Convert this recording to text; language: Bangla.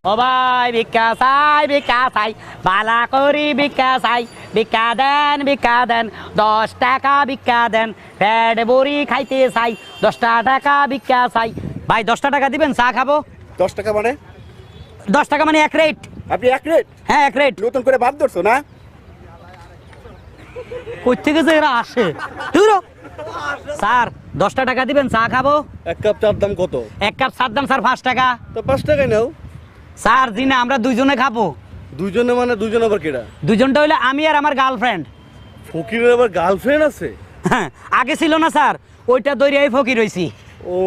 ও ভাই ভিক্ষা চাই বালা করি ভিক্ষা চাই, ভিক্ষা দেন 10 টাকা ভিক্ষা দেন, পেট ভরি খাইতে চাই, 10 টাকা ভিক্ষা চাই। ভাই 10 টাকা দিবেন, চা খাবো। 10 টাকা মানে? 10 টাকা মানে 1 রেট। আপনি 1 রেট? হ্যাঁ 1 রেট। নতুন করে বাদ ধরছো না? কই থেকে যে এরা আসে দূরো। স্যার 10 টাকা দিবেন, চা খাবো। 1 কাপ চার দাম কত? 1 কাপ চার দাম স্যার 5 টাকা। তো 5 টাকাই নাও। স্যার জি না, আমরা দুইজনে খাবো। দুইজনে মানে দুইজন আবার কেডা? দুইজনটা হইলে আমি আর আমার গার্লফ্রেন্ড। ফকিরের আবার গার্লফ্রেন্ড আছে? হ্যাঁ আগে ছিল না স্যার, ওইটা দরিয়ায় ফকির হইছি। ও